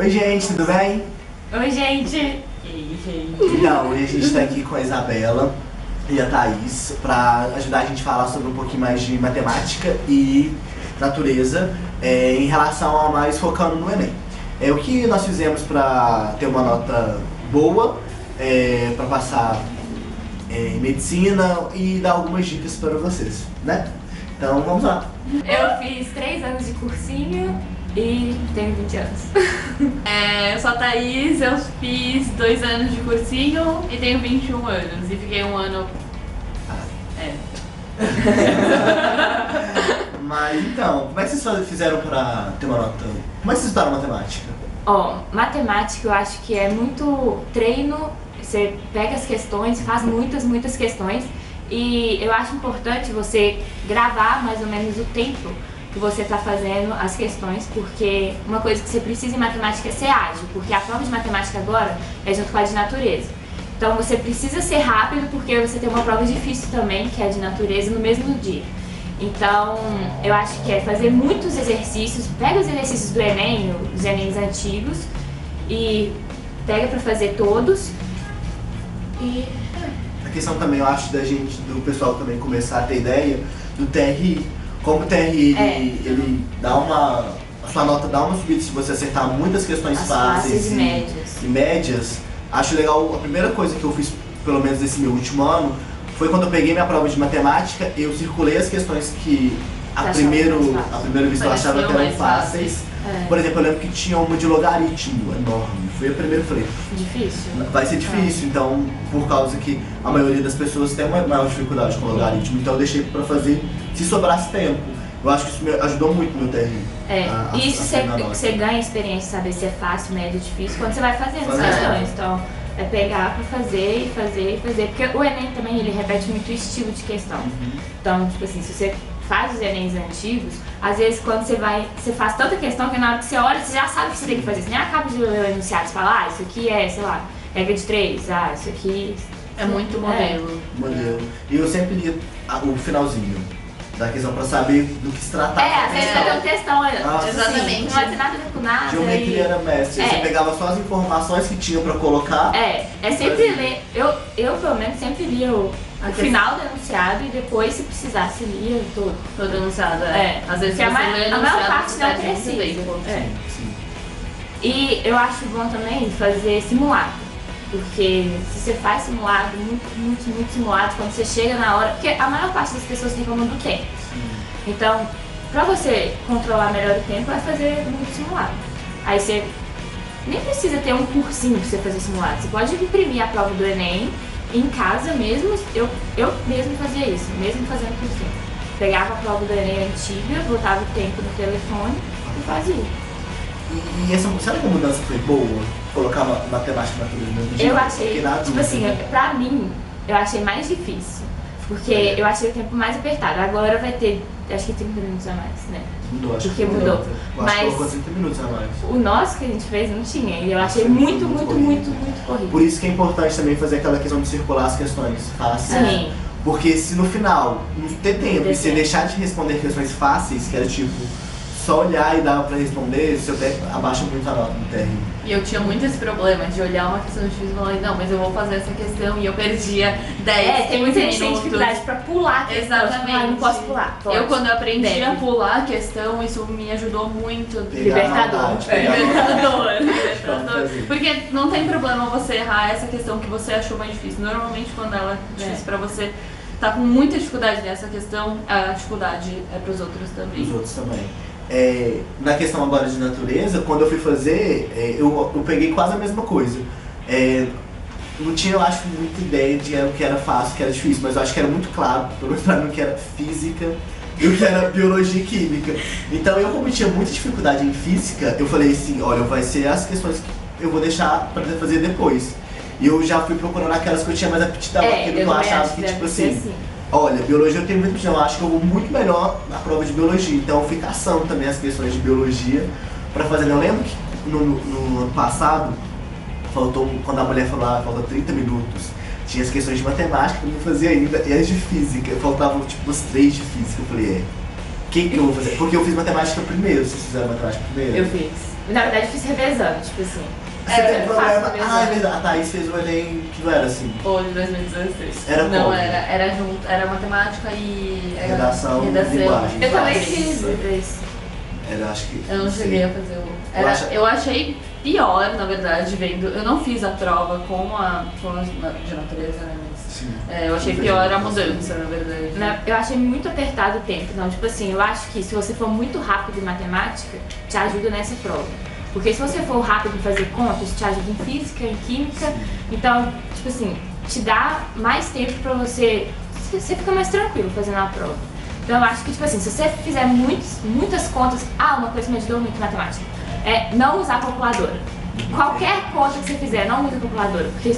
Oi gente, tudo bem? Oi gente! E aí, gente? Então, hoje a gente tá aqui com a Isabela e a Thaís pra ajudar a gente a falar sobre um pouquinho mais de matemática e natureza em relação a mais focando no Enem. O que nós fizemos pra ter uma nota boa, pra passar em medicina e dar algumas dicas para vocês, né? Então vamos lá. Eu fiz 3 anos de cursinho e tenho 20 anos. Eu sou a Thaís, eu fiz 2 anos de cursinho e tenho 21 anos. E fiquei um ano... Mas então, como é que vocês fizeram pra ter uma nota? Como é que vocês estudaram matemática? Matemática eu acho que é muito treino. Você pega as questões, faz muitas questões. E eu acho importante você gravar mais ou menos o tempo que você está fazendo as questões, porque uma coisa que você precisa em matemática é ser ágil, porque a prova de matemática agora é junto com a de natureza. Então você precisa ser rápido, porque você tem uma prova difícil também, que é a de natureza, no mesmo dia. Então eu acho que é fazer muitos exercícios, pega os exercícios do Enem, os Enems antigos, e pega para fazer todos. E a questão também, eu acho, do pessoal também começar a ter ideia do TRI. Como o TRI, ele dá a sua nota dá uma subida se você acertar muitas questões fáceis e médias. Acho legal, a primeira coisa que eu fiz, pelo menos nesse meu último ano, foi quando eu peguei minha prova de matemática, eu circulei as questões que a primeira vista eu achava que eram fáceis. Por exemplo, eu lembro que tinha uma de logaritmo enorme. Foi a primeira que eu falei. Difícil? Vai ser difícil, então, por causa que a maioria das pessoas tem uma maior dificuldade com logaritmo, então eu deixei pra fazer se sobrasse tempo. Eu acho que isso me ajudou muito no TRI. E isso você ganha experiência, saber se é fácil, médio, difícil, quando você vai fazendo as questões. Então, é pegar pra fazer e fazer e fazer. Porque o Enem também, ele repete muito o estilo de questão. Então, tipo assim, se você faz os Enems antigos, às vezes quando você faz tanta questão que na hora que você olha, você já sabe o que você tem que fazer. Você nem acaba de ler o enunciado e fala, isso aqui é, sei lá, regra de 3, isso aqui... É muito modelo. E eu sempre lia o finalzinho da questão pra saber do que se tratava. Às vezes vai ter um textão, exatamente. Não vai ter nada a ver com nada. Geometria era mestre, você pegava só as informações que tinham pra colocar. É sempre ler, eu pelo menos sempre lia o final do enunciado e depois, se precisasse, lia todo o enunciado. Às vezes a maior parte não precisa. Sim. E eu acho bom também fazer simulado. Porque se você faz simulado, muito simulado, quando você chega na hora... Porque a maior parte das pessoas reclamam do tempo. Então, pra você controlar melhor o tempo, é fazer muito simulado. Aí você nem precisa ter um cursinho pra você fazer simulado. Você pode imprimir a prova do Enem em casa mesmo. Eu mesmo fazia isso, mesmo fazendo cursinho. Pegava a prova do Enem antiga, botava o tempo no telefone e fazia. E será que a mudança foi boa? Colocar matemática na natureza mesmo dia? Eu achei, tipo assim, pra mim, eu achei mais difícil. Porque eu achei o tempo mais apertado. Agora vai ter, acho que 30 minutos a mais, né? Mudou, acho porque que mudou. Mas colocou 30 minutos a mais. O nosso que a gente fez não tinha. E eu achei muito corrido. Por isso que é importante também fazer aquela questão de circular as questões fáceis. Sim. Porque se no final não ter tempo e você deixar de responder questões fáceis, que era tipo só olhar e dar pra responder, seu tempo abaixa muito a nota do TRI. E eu tinha muito esse problema de olhar uma questão difícil e falar, não, mas eu vou fazer essa questão, e eu perdia 10, tem muita gente que tem dificuldade pra pular. Exatamente. Não posso pular. Eu, quando eu aprendi a pular a questão, isso me ajudou muito. Libertador. Libertador. Porque não tem problema você errar essa questão que você achou mais difícil. Normalmente, quando ela é difícil pra você, tá com muita dificuldade nessa questão, a dificuldade é pros outros também. Os outros também. Na questão agora de natureza, quando eu fui fazer, eu peguei quase a mesma coisa. Não tinha, eu acho, muita ideia de o que era fácil, o que era difícil, mas eu acho que era muito claro, pelo menos pra mim, o que era física e o que era biologia e química. Então eu, como tinha muita dificuldade em física, eu falei assim, olha, vai ser as questões que eu vou deixar pra fazer depois. E eu já fui procurando aquelas que eu tinha mais aptidão, porque eu achava que, tipo assim... Olha, biologia eu tenho muito aptidão, eu acho que eu vou muito melhor na prova de biologia. Então eu fui caçando também as questões de biologia pra fazer. Eu lembro que no ano passado, quando a mulher falou, falta 30 minutos, tinha as questões de matemática que eu não fazia ainda, e as de física, faltavam tipo umas 3 de física. Eu falei, que eu vou fazer? Porque eu fiz matemática primeiro, vocês fizeram matemática primeiro? Eu fiz. Na verdade, eu fiz revezando, tipo assim. Você tem problema? fácil, É verdade. A Thaís fez o Enem que não era assim. Ou de 2016. Era Não, como? era junto, era matemática e... Era Redação, linguagem. Eu também Nossa. fiz isso. Era, acho que... Eu não sei. cheguei a fazer o... Eu achei pior, na verdade, vendo... Eu não fiz a prova com a de natureza, né? Mas, Sim. eu achei pior a mudança, na verdade. Eu achei muito apertado o tempo. Então, tipo assim, eu acho que se você for muito rápido em matemática, te ajuda nessa prova. Porque se você for rápido em fazer contas, te ajuda em física, em química. Então, tipo assim, te dá mais tempo pra você fica mais tranquilo fazendo a prova. Então eu acho que, tipo assim, se você fizer muitas contas... uma coisa que me ajudou muito em matemática é não usar a calculadora. Qualquer conta que você fizer, não use a calculadora. Porque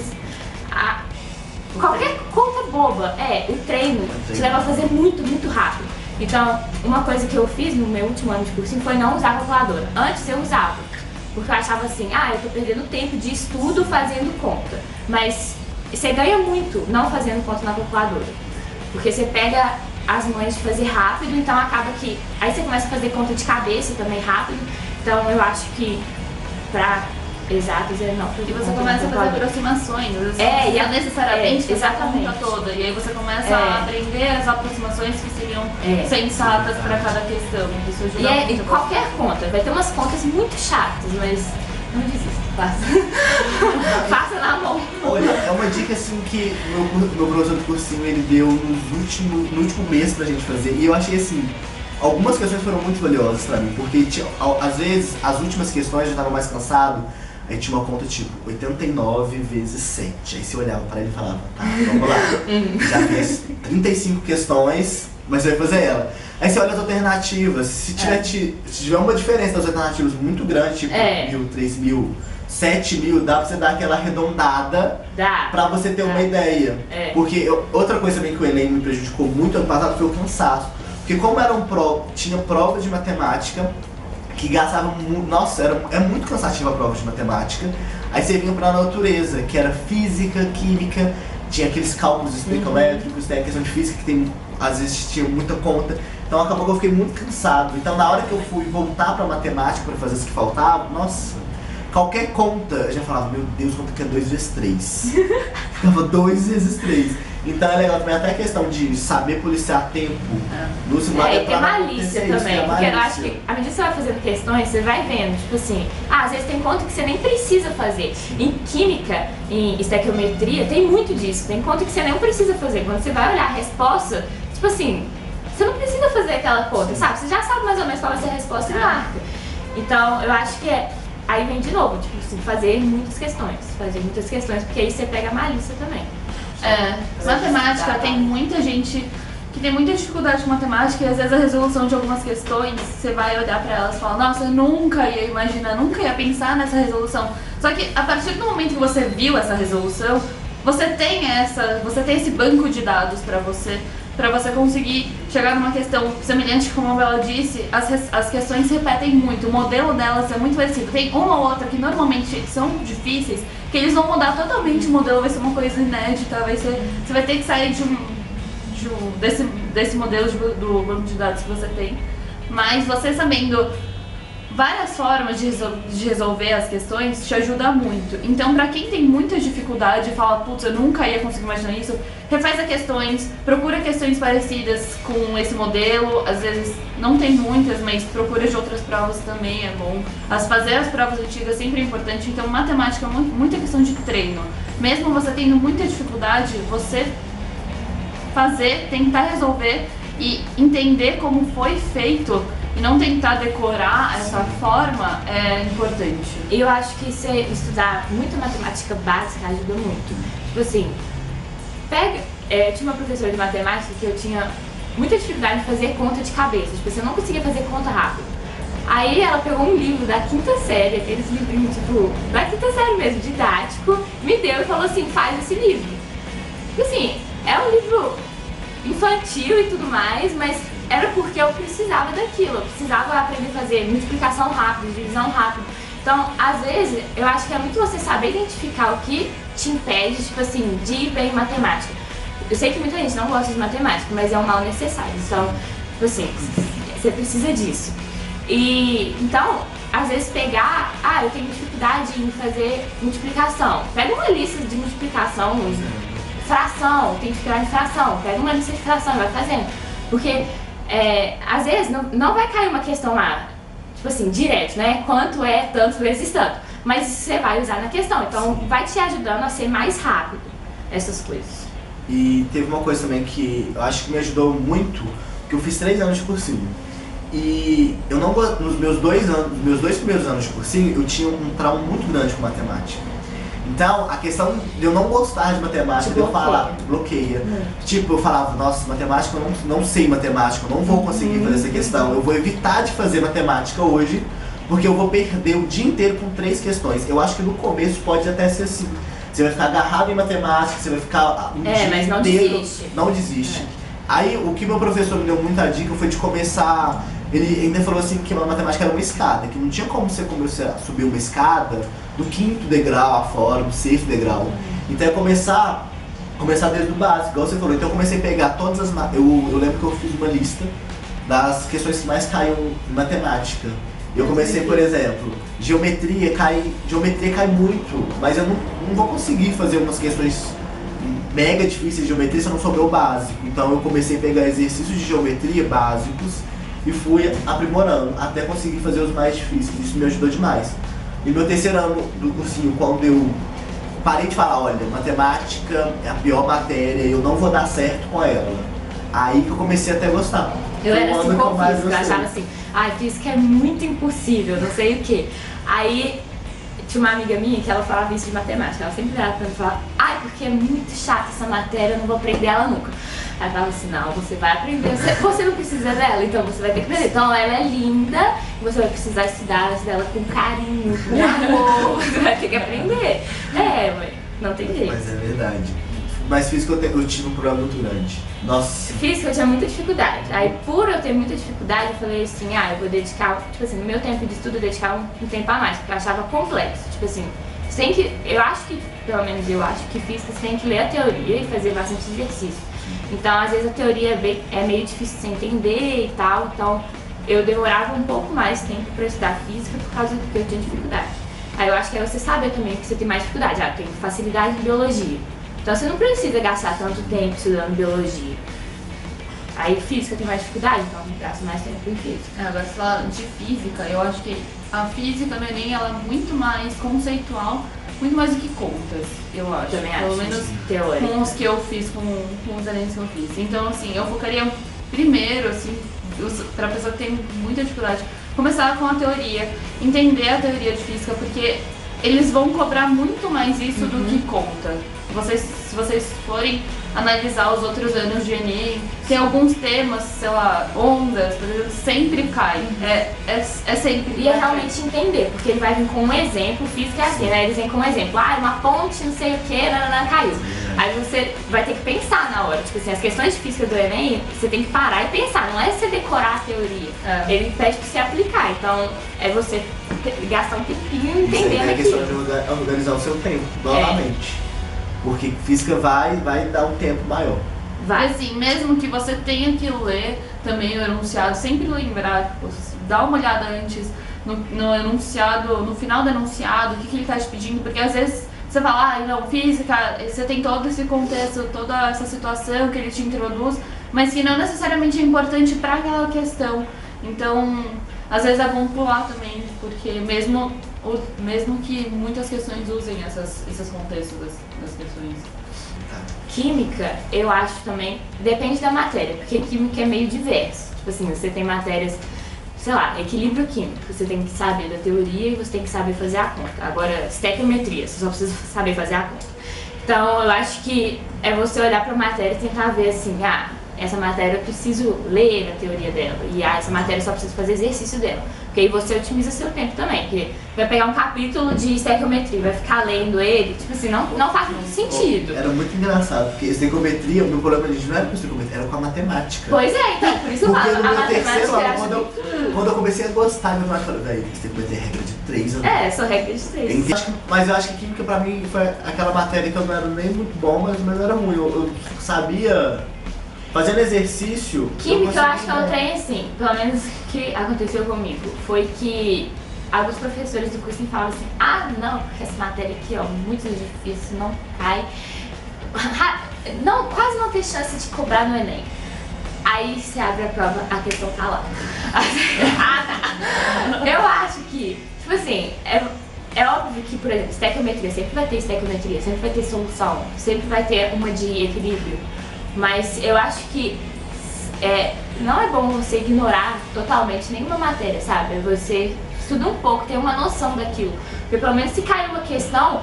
qualquer conta boba, o treino te leva a fazer muito rápido. Então, uma coisa que eu fiz no meu último ano de cursinho foi não usar a calculadora. Antes eu usava. Porque eu achava assim, eu tô perdendo tempo de estudo fazendo conta. Mas você ganha muito não fazendo conta na calculadora. Porque você pega as manhas de fazer rápido, então acaba que... Aí você começa a fazer conta de cabeça também rápido. Então eu acho que pra exatos não fazer. E você conta começa a na fazer calculadora. aproximações. E não necessariamente fazer a exatamente. conta toda. E aí você começa a aprender as aproximações que seriam sensatas para cada questão. Isso ajuda E muito. qualquer conta. Vai ter umas contas muito chatas, mas não desista. Faça. Faça na mão. Olha, é uma dica assim que meu professor do cursinho ele deu no último mês pra gente fazer. E eu achei assim, algumas questões foram muito valiosas pra mim. Porque às vezes as últimas questões eu já tava mais cansado. Aí tinha uma conta tipo 89 vezes 7. Aí você olhava pra ele e falava, tá, vamos lá. Já fiz 35 questões, mas você vai fazer ela. Aí você olha as alternativas, se tiver uma diferença das alternativas muito grande, tipo 1.000, 3.000, 7.000, dá pra você dar aquela arredondada pra você ter uma ideia. Porque outra coisa também que o Enem me prejudicou muito ano passado foi o cansaço. Porque como tinha prova de matemática, que gastava muito. Nossa, é muito cansativa a prova de matemática. Aí você vinha pra natureza, que era física, química, tinha aqueles cálculos estoicométricos, tem a questão de física que às vezes tinha muita conta. Então acabou que eu fiquei muito cansado. Então na hora que eu fui voltar pra matemática pra fazer as que faltavam, nossa, qualquer conta, eu já falava, meu Deus, quanto que é 2 vezes 3? Ficava 2 vezes 3. Então é legal também até a questão de saber policiar tempo no simulador. E ter malícia também, porque eu acho que à medida que você vai fazendo questões, você vai vendo, tipo assim, às vezes tem conta que você nem precisa fazer. Em química, em estequiometria, tem muito disso, tem conta que você nem precisa fazer. Quando você vai olhar a resposta, tipo assim, você não precisa fazer aquela conta, sabe? Você já sabe mais ou menos qual vai ser a resposta e marca. Então eu acho que aí vem de novo, tipo assim, fazer muitas questões, porque aí você pega a malícia também. Matemática, tem muita gente que tem muita dificuldade com matemática e às vezes a resolução de algumas questões, você vai olhar pra elas e fala, nossa, eu nunca ia imaginar, nunca ia pensar nessa resolução. Só que a partir do momento que você viu essa resolução, você tem esse banco de dados pra você conseguir chegar numa questão semelhante, como ela disse, as questões se repetem muito, o modelo delas é muito parecido. Tem uma ou outra que normalmente são difíceis, que eles vão mudar totalmente o modelo, vai ser uma coisa inédita, você vai ter que sair desse modelo do banco de dados que você tem. Mas você sabendo várias formas de resolver as questões te ajuda muito. Então, pra quem tem muita dificuldade e fala, putz, eu nunca ia conseguir imaginar isso, refaz as questões, procura questões parecidas com esse modelo. Às vezes não tem muitas, mas procura de outras provas também é bom. Fazer as provas antigas sempre é importante. Então, matemática é muita questão de treino. Mesmo você tendo muita dificuldade, você tentar resolver e entender como foi feito e não tentar decorar essa forma é importante. Eu acho que você estudar muito matemática básica ajuda muito. Tipo assim, tinha uma professora de matemática que eu tinha muita dificuldade de fazer conta de cabeça. Tipo assim, eu não conseguia fazer conta rápido. Aí ela pegou um livro da quinta série, aqueles livrinhos tipo, da quinta série mesmo, didático, me deu e falou assim, faz esse livro. Tipo assim, é um livro infantil e tudo mais, mas era porque eu precisava daquilo, eu precisava aprender a fazer multiplicação rápida, divisão rápida. Então, às vezes, eu acho que é muito você saber identificar o que te impede, tipo assim, de ir bem em matemática. Eu sei que muita gente não gosta de matemática, mas é um mal necessário. Então, tipo assim, você precisa disso. E então, às vezes pegar, eu tenho dificuldade em fazer multiplicação. Pega uma lista de multiplicação, fração, tem dificuldade em fração, pega uma lista de fração e vai fazendo. Porque às vezes não vai cair uma questão lá, tipo assim, direto, né? Quanto é tanto vezes tanto. Mas você vai usar na questão, então vai te ajudando a ser mais rápido essas coisas. E teve uma coisa também que eu acho que me ajudou muito, que eu fiz 3 anos de cursinho. E eu não, nos meus 2 primeiros anos de cursinho, eu tinha um trauma muito grande com matemática. Então, a questão de eu não gostar de matemática, de eu falar, bloqueia. Tipo, eu falava, nossa, matemática, eu não sei matemática, eu não vou conseguir fazer essa questão. Eu vou evitar de fazer matemática hoje, porque eu vou perder o dia inteiro com 3 questões. Eu acho que no começo pode até ser assim. Você vai ficar agarrado em matemática, você vai ficar um dia mas não inteiro. Desiste. Não desiste. Aí, o que meu professor me deu muita dica foi de começar. Ele ainda falou assim que a matemática era uma escada, que não tinha como você começar a subir uma escada do 5º degrau afora, do 6º degrau. Então é começar desde o básico, igual você falou. Então eu comecei a pegar todas as... Eu lembro que eu fiz uma lista das questões que mais caíam em matemática. Eu comecei, por exemplo, geometria cai muito, mas eu não vou conseguir fazer umas questões mega difíceis de geometria se eu não souber o básico. Então eu comecei a pegar exercícios de geometria básicos e fui aprimorando até conseguir fazer os mais difíceis. Isso me ajudou demais. E no meu 3º ano do cursinho, quando eu parei de falar, olha, matemática é a pior matéria, eu não vou dar certo com ela. Aí que eu comecei até a gostar. Eu era assim com física, eu achava assim, física é muito impossível, não sei o quê. Aí tinha uma amiga minha que ela falava isso de matemática, ela sempre virava pra mim e falava, porque é muito chata essa matéria, eu não vou aprender ela nunca. Aí eu falava assim, não, você vai aprender, você não precisa dela, então você vai ter que aprender. Então ela é linda, você vai precisar estudar ela com carinho, com amor, você vai ter que aprender. Não tem jeito. Mas é verdade. Mas física eu tive um problema muito grande. Nossa. Física eu tinha muita dificuldade. Aí por eu ter muita dificuldade, eu falei assim, eu vou dedicar, tipo assim, no meu tempo de estudo, eu dedicar um tempo a mais, porque eu achava complexo. Tipo assim, eu acho que, pelo menos eu acho que física você tem que ler a teoria e fazer bastante exercício. Então, às vezes a teoria é meio difícil de você entender e tal, então eu demorava um pouco mais tempo para estudar física por causa do que eu tinha dificuldade. Aí eu acho que é você saber também que você tem mais dificuldade. Eu tenho facilidade em biologia. Então você não precisa gastar tanto tempo estudando biologia. Aí física tem mais dificuldade, então gasta mais tempo em física. Agora você fala de física, eu acho que a física no Enem ela é muito mais conceitual, muito mais do que contas, eu acho. Também acho. Pelo menos teórica. Com os que eu fiz, com os Enems que eu fiz. Então assim, eu focaria primeiro, assim, pra pessoa que tem muita dificuldade, começar com a teoria, entender a teoria de física, porque eles vão cobrar muito mais isso do que conta. Se vocês forem analisar os outros anos de Enem, tem alguns temas, sei lá, ondas, por exemplo, sempre cai. É sempre. E é realmente entender, porque ele vai vir com um exemplo, física é assim, né? Eles vêm com um exemplo, uma ponte, não sei o que, caiu. Aí você vai ter que pensar na hora, tipo assim, as questões de física do Enem, você tem que parar e pensar, não é você decorar a teoria. Ele pede pra você aplicar, então é você gastar um tempinho entendendo aquilo. É questão de organizar o seu tempo, novamente. Porque física vai dar um tempo maior. Vai. Assim, mesmo que você tenha que ler também o enunciado, sempre lembrar, dá uma olhada antes no enunciado, no final do enunciado, o que ele está te pedindo, porque às vezes você fala, não, física, você tem todo esse contexto, toda essa situação que ele te introduz, mas que não necessariamente é importante para aquela questão. Então, às vezes é bom pular também, porque mesmo que muitas questões usem esses contextos das questões. Química, eu acho também, depende da matéria, porque química é meio diverso. Tipo assim, você tem matérias, sei lá, equilíbrio químico, você tem que saber da teoria e você tem que saber fazer a conta. Agora, estequiometria, você só precisa saber fazer a conta. Então, eu acho que é você olhar para a matéria e tentar ver assim, essa matéria eu preciso ler a teoria dela, e essa matéria eu só preciso fazer exercício dela. Porque aí você otimiza seu tempo também, porque vai pegar um capítulo de estequiometria, vai ficar lendo ele, tipo assim, não faz muito sentido. Era muito engraçado, porque estequiometria, o meu problema não era com estequiometria, era com a matemática. Pois é, então, por isso porque a matemática ano, quando eu comecei a gostar de matemática, eu falei, estequiometria é regra de 3 anos. Só regra de 3. Mas eu acho que química pra mim foi aquela matéria que eu não era nem muito bom, mas não era ruim. Eu sabia Fazendo exercício... Química eu acho que é um trem assim, pelo menos que aconteceu comigo, foi que alguns professores do curso me falavam assim, ah não, porque essa matéria aqui, ó, muito difícil, não cai. Não, quase não tem chance de cobrar no Enem. Aí você abre a prova, a questão tá lá. Eu acho que, tipo assim, é óbvio que, por exemplo, estequiometria, sempre vai ter estequiometria, sempre vai ter solução, sempre vai ter uma de equilíbrio. Mas eu acho que não é bom você ignorar totalmente nenhuma matéria, sabe? Você estuda um pouco, tem uma noção daquilo. Porque pelo menos se cair uma questão,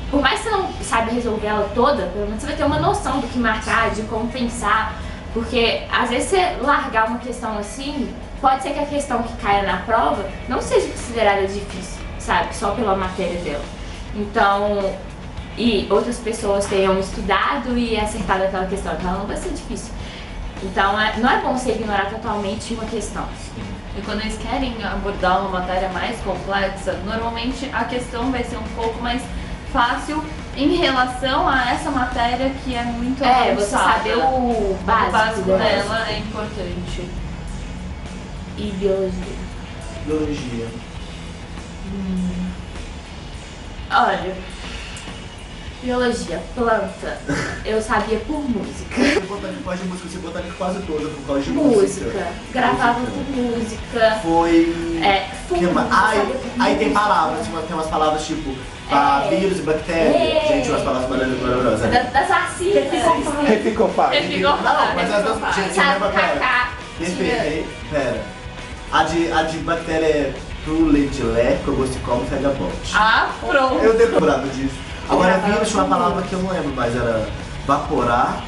por mais que você não saiba resolver ela toda, pelo menos você vai ter uma noção do que marcar, de como pensar. Porque às vezes você largar uma questão assim, pode ser que a questão que caia na prova não seja considerada difícil, sabe? Só pela matéria dela. Então, e outras pessoas tenham estudado e acertado aquela questão, então ela não vai ser difícil. Então, não é bom você ignorar totalmente uma questão. E quando eles querem abordar uma matéria mais complexa, normalmente a questão vai ser um pouco mais fácil em relação a essa matéria que é muito avançada. Você saber o básico dela é importante. E biologia? Biologia. Olha, biologia, planta, eu sabia por música. Você botanica de música, você botanica quase toda por causa de música. Gravava por música. Foi... Aí tem música. palavras, tem umas palavras tipo vírus e bactéria. Gente, umas palavras maravilhosas. Das vacinas. Reficofag. Não, mas as duas... Gente, lembra, Cacá. Pera. A de bactéria é Truledilé, Cogosticoma e Fegabote. Ah, pronto. Eu tenho lembrado disso. Agora vírus tinha uma palavra que eu não lembro, mas era vaporar.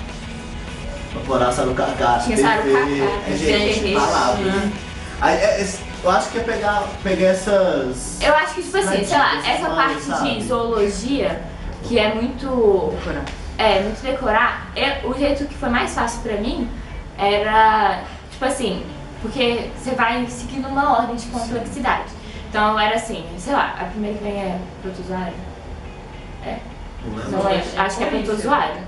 Vaporar, sarucacá. Tinha sarucacá. Gente, palavra. Eu acho que é pegar essas... Eu acho que, tipo assim, sei lá, essa parte sabe? de zoologia, que é muito... muito decorar, o jeito que foi mais fácil pra mim era, tipo assim, porque você vai seguindo uma ordem de complexidade. Então era assim, sei lá, a primeira que vem é protozoário. Não lembro, acho que é protozoário.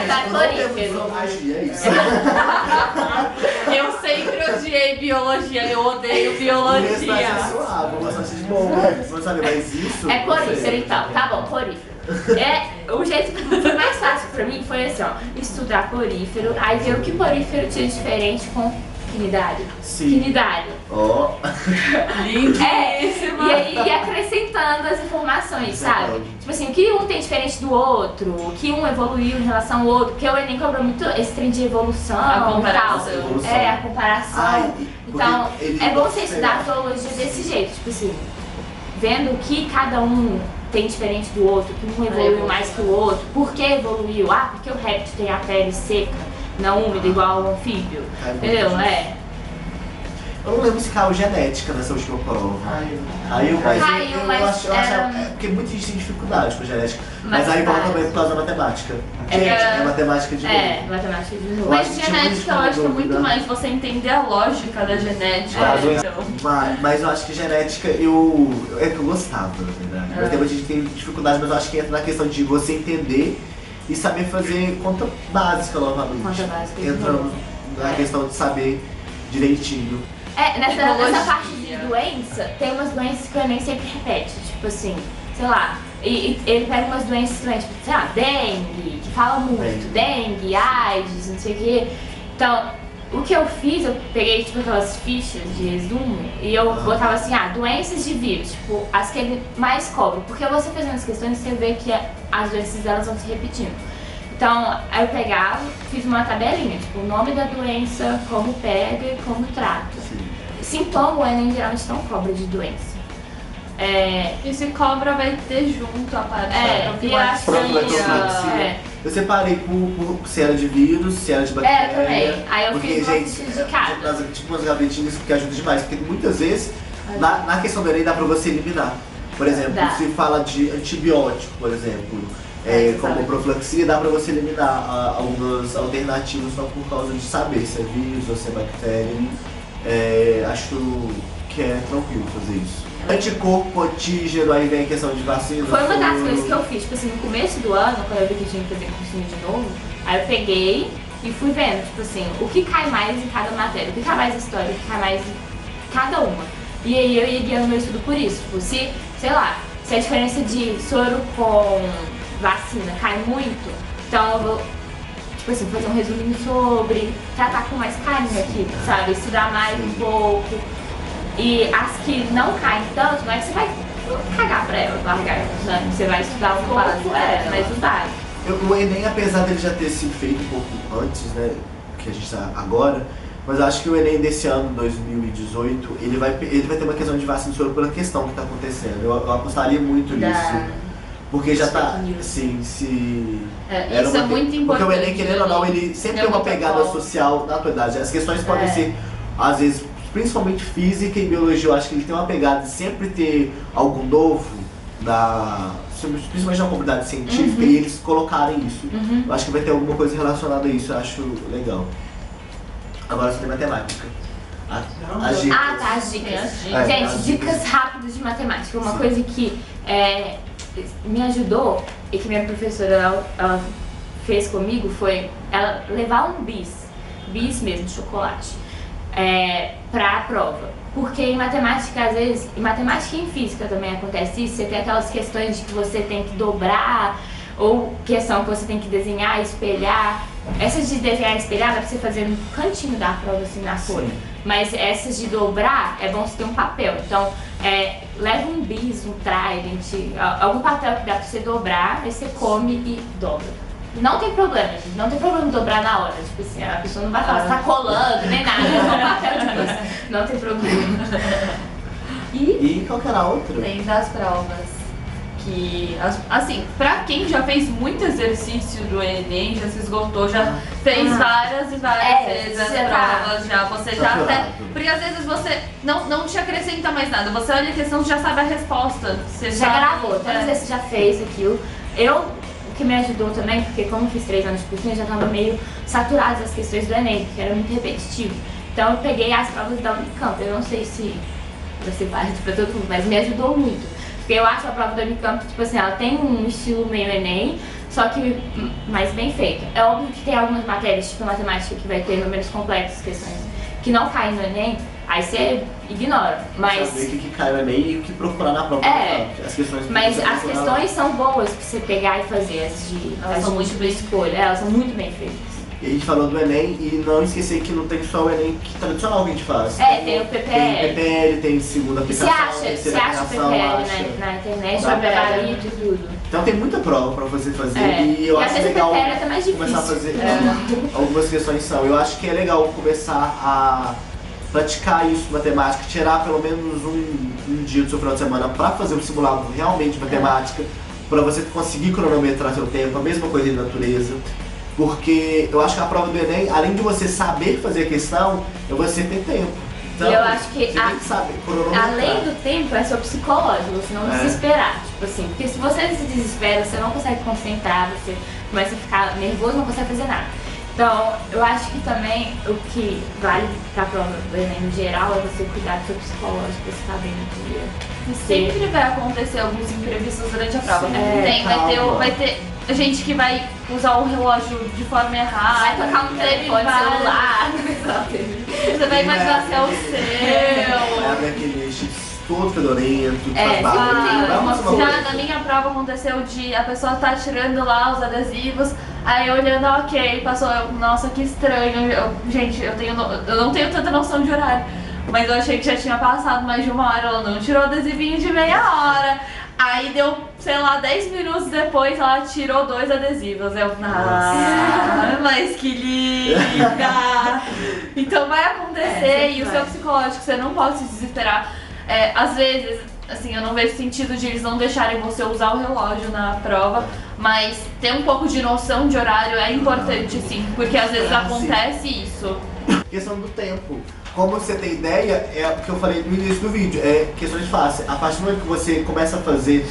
Tá clorífero. É isso. Eu sempre odiei biologia, eu odeio biologia. Eu gosto de bom, não sabe, mas isso... É clorífero então, tá bom, clorífero. O jeito que foi mais fácil pra mim foi assim, ó, estudar clorífero, aí ver o que clorífero tinha diferente com quinidário. Sim. Quinidário. Ó. Lindíssima. E aí ia acrescentando as informações, sabe? Tipo assim, o que um tem diferente do outro, o que um evoluiu em relação ao outro, porque o Enem cobra muito esse trem de evolução A comparação. e tal. A comparação. Então, é bom você estudar a zoologia desse jeito, tipo assim, vendo o que cada um tem diferente do outro, que um evoluiu mais que o outro, por que evoluiu? Porque o réptil tem a pele seca, não úmida, igual ao anfíbio. Entendeu? Eu não lembro se caiu genética nessa última prova. Caiu, mas eu acho porque muita gente tem dificuldade com genética. Mas aí volta também por causa da matemática. Gente, é matemática de novo. Matemática de novo. Mas genética eu acho que é muito mais você entender a lógica da genética. Mas eu acho que genética é que eu gostava, na verdade. Mas tem muita gente que tem dificuldade, mas eu acho que entra na questão de você entender e saber fazer conta básica novamente. Conta básica. Entra na questão de saber direitinho. Nessa parte de doença, tem umas doenças que o Enem sempre repete, tipo assim, sei lá, e ele pega umas doenças, tipo, sei lá, dengue, que fala muito, dengue, AIDS, não sei o quê. Então, o que eu fiz, eu peguei tipo aquelas fichas de resumo e eu botava assim, doenças de vírus, tipo, as que ele mais cobra, porque você fazendo as questões, você vê que as doenças elas vão se repetindo. Então, aí eu pegava, fiz uma tabelinha, tipo, o nome da doença, como pega e como trata. Sintoma, o Enem geralmente não cobra de doença. E se cobra, vai ter junto a parte da profilaxia. Eu separei por se era de vírus, se era de bactéria. Também. Aí eu porque, fiz uma gente, ficha de cada. tipo umas gavetinhas que ajudam demais, porque muitas vezes, na questão do Enem, dá pra você eliminar. Por exemplo, se fala de antibiótico, por exemplo. Como profilaxia, dá pra você eliminar algumas alternativas só por causa de saber se é vírus ou se é bactéria. Acho que é tranquilo fazer isso. Anticorpo, antígeno, aí vem a questão de vacina. Foi uma das coisas que eu fiz, tipo assim, no começo do ano, quando eu vi que tinha que fazer cursinho de novo, aí eu peguei e fui vendo, tipo assim, o que cai mais em cada matéria, o que cai mais em história, o que cai mais em cada uma. E aí eu ia guiando meu estudo por isso, tipo, se, sei lá, se a diferença de soro com vacina cai muito, então eu vou, tipo assim, fazer um resuminho sobre, tratar com mais carinho aqui, sabe? Estudar mais um pouco. E as que não caem tanto, não é que você vai cagar pra elas, largar, né? Você vai estudar um pouco, mas vai. O Enem, apesar dele já ter sido feito um pouco antes, né, que a gente tá agora, mas eu acho que o Enem desse ano, 2018, ele vai ter uma questão de vacina soro pela questão que tá acontecendo. Eu apostaria muito nisso. Porque já tá, assim, se... isso é muito importante. Porque o Enem, querendo ou não, ele sempre tem uma pegada social na atualidade. As questões podem ser, às vezes, principalmente física e biologia, eu acho que ele tem uma pegada de sempre ter algo novo, principalmente na comunidade científica, e eles colocarem isso. Eu acho que vai ter alguma coisa relacionada a isso, eu acho legal. Agora sobre matemática. As dicas. Ah, tá, as dicas. Gente, Gente, dicas rápidas de matemática. Uma coisa que me ajudou e que minha professora ela fez comigo foi ela levar um bis mesmo, de chocolate, pra prova. Porque em matemática, às vezes, em matemática e em física também acontece isso, você tem aquelas questões de que você tem que dobrar, ou questão que você tem que desenhar, espelhar. Essas de desenhar e espelhar dá pra você fazer no cantinho da prova, assim, na folha. Mas essas de dobrar, é bom você ter um papel. Então, leva um bis, um trident, algum papel que dá pra você dobrar, aí você come e dobra. Não tem problema, gente. Não tem problema dobrar na hora. Tipo assim, a pessoa não vai falar, você tá colando, nem nada. É só um papel de bis. Não tem problema. E qual que era a outra? Tem das provas. Que, assim, pra quem já fez muito exercício do Enem, já se esgotou, já fez várias e várias vezes as provas, você já até... Porque às vezes você não te acrescenta mais nada, você olha a questão e já sabe a resposta. Você já gravou, todas vezes você já fez aquilo. O que me ajudou também, porque como eu fiz 3 anos de cursinho, eu já tava meio saturada das questões do Enem, porque era muito repetitivo. Então eu peguei as provas da Unicamp, eu não sei se vai ser válido pra todo mundo, mas me ajudou muito. Porque eu acho a prova da Unicamp, tipo assim, ela tem um estilo meio Enem, só que mais bem feito. É óbvio que tem algumas matérias, tipo matemática, que vai ter números complexos, questões que não caem no Enem, aí você ignora. Mas saber o que cai no Enem e o que procurar na prova. As questões mas as questões são boas pra você pegar e fazer, elas são muito bem escolha, elas são muito bem feitas. E a gente falou do Enem e não esquecer que não tem só o Enem tradicional que a gente faz. Tem o PPL. Tem PPL, tem segunda aplicação, Você acha PPL na internet, vai gabarito e tudo. Então tem muita prova pra você fazer e eu acho legal começar a fazer algumas questões são. Eu acho que é legal começar a praticar isso, matemática, tirar pelo menos um dia do seu final de semana pra fazer um simulado realmente de matemática, pra você conseguir cronometrar seu tempo, a mesma coisa de natureza. Porque eu acho que a prova do Enem, além de você saber fazer a questão, é você ter tempo. Então, e eu acho que, você tem que saber, além do tempo, é seu psicológico, você não desesperar. Tipo assim, porque se você se desespera, você não consegue concentrar, você começa a ficar nervoso, não consegue fazer nada. Então, eu acho que também o que vale pra prova do Enem em geral é você cuidar do seu psicológico, você estar bem no dia. Sempre vai acontecer alguns imprevistos durante a prova. Vai ter gente que vai usar o relógio de forma errada, vai tocar um telefone celular. Você vai imaginar se é o seu. Vai abrir aquele todo fedorento, Já na minha prova aconteceu de a pessoa tá tirando lá os adesivos, aí olhando, ok, passou, nossa, que estranho. Gente, eu não tenho tanta noção de horário, mas eu achei que já tinha passado mais de 1 hora, ela não tirou o adesivinho de meia hora. Aí deu, sei lá, 10 minutos depois ela tirou 2 adesivos. Mas que linda! Então vai acontecer e o seu psicológico, você não pode se desesperar. Às vezes, assim, eu não vejo sentido de eles não deixarem você usar o relógio na prova, mas ter um pouco de noção de horário é importante, sim, porque às vezes acontece isso. Questão do tempo. Como você tem ideia, é o que eu falei no início do vídeo, é questões fáceis. A partir do momento que você começa a fazer,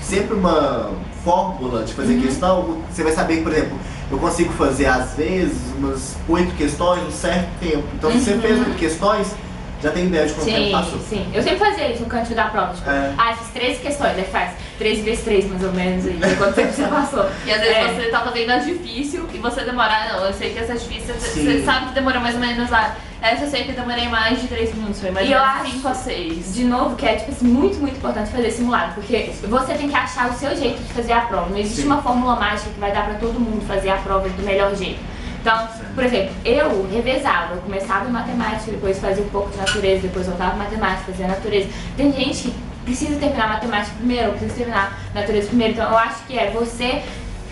sempre uma fórmula de fazer questão, você vai saber que, por exemplo, eu consigo fazer às vezes umas 8 questões em um certo tempo. Então se você fez 8 questões, já tem ideia de quanto tempo Sim, passou. sim. Eu sempre fazia isso no cantinho da prova, tipo, fiz 13 questões, aí faz 3 vezes 3 mais ou menos, e quanto tempo você passou. E às vezes você tá fazendo a difícil e você demorar, não, eu sei que essa é difícil, você sabe que demorou mais ou menos, essa eu sei que eu demorei mais de 3 minutos, foi mais ou menos 5 a 6. De novo, que é tipo assim, muito, muito importante fazer simulado, porque você tem que achar o seu jeito de fazer a prova. Não existe uma fórmula mágica que vai dar pra todo mundo fazer a prova do melhor jeito. Então, por exemplo, eu revezava, eu começava em matemática, depois fazia um pouco de natureza, depois voltava em matemática, fazia natureza. Tem gente que precisa terminar matemática primeiro, ou precisa terminar natureza primeiro, então eu acho que é você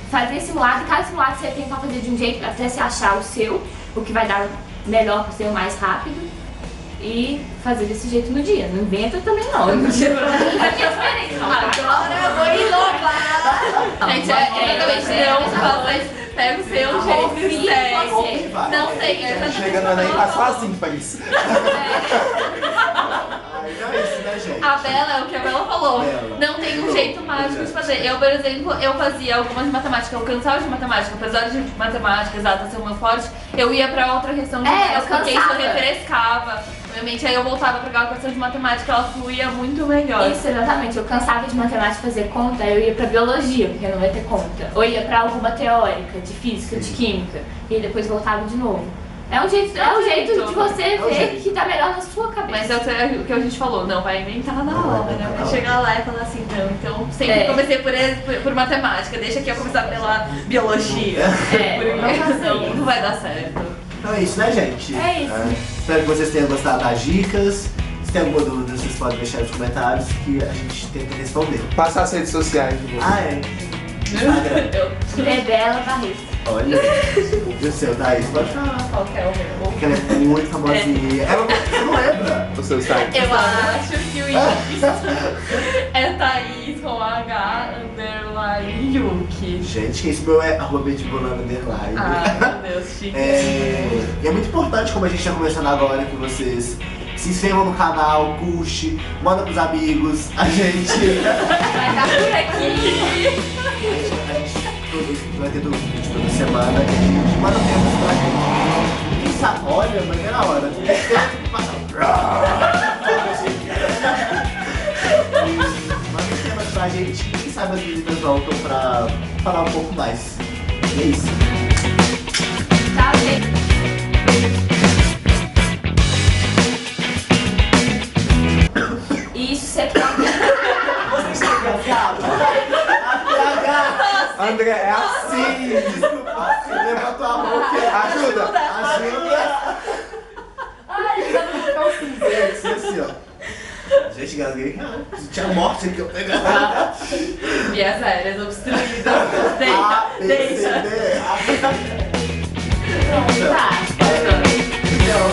fazer simulado, e cada simulado você tentar fazer de um jeito até você achar o seu, o que vai dar melhor para ser o mais rápido, e fazer desse jeito no dia. Não inventa também não, no dia Agora eu vou inovar! Gente, exatamente, não faça. Pega o seu jeito e segue. Não tem. Chegando aí, tá sozinho pra isso. Então é isso, né, gente? A Bela, é o que a Bela falou, não tem um jeito mágico de fazer. Eu, por exemplo, eu fazia algumas de matemática, eu cansava de matemática, apesar de matemática exata ser o meu forte, eu ia pra outra questão de matemática, porque isso refrescava. Obviamente, aí eu voltava pra aquela questão de matemática, ela fluía muito melhor. Isso, exatamente. Eu cansava de matemática fazer conta, eu ia pra biologia, porque não ia ter conta. Ou ia pra alguma teórica, de física, de química, e depois voltava de novo. É um jeito de você ver que tá melhor na sua cabeça. Mas é o que a gente falou, não vai inventar na hora, né? Vai chegar lá e falar assim, não, então sempre comecei por matemática, deixa que eu começar pela biologia. Não vai dar certo. Então é isso, né, gente? É isso. Espero que vocês tenham gostado das dicas. Se tem alguma dúvida, vocês podem deixar nos comentários que a gente tenta responder. Passa as redes sociais de vocês. Instagram. Bela Barreto. Olha, e o seu, Thaís? Pode falar. Qual que é o meu? Porque ela é muito famosinha. Você não lembra? O seu site. Eu acho que o Insta é Thaís com H underline Yuki. Gente, esse meu é @betbolano_. Ai, meu Deus, chique. E é muito importante, como a gente está conversando agora, que vocês se inscrevam no canal, curte, manda pros amigos, a gente Vai estar por aqui. vai ter todos os vídeos toda semana e a gente manda temas pra gente. Quem sabe, olha, mas é na hora. Manda temas pra gente, quem sabe as meninas voltam pra falar um pouco mais. E é isso. Tá, gente. Isso você pode. Você chega gado. André, é assim. Desculpa, levantou a mão que Ajuda. ajuda. Ai, já não vou ficar um cinzento, assim, ó. Gente, gasguei. Tinha morte aqui, eu pegava. Vias aéreas obstruídas. A, B, C, Deixa. D. Tá. Então,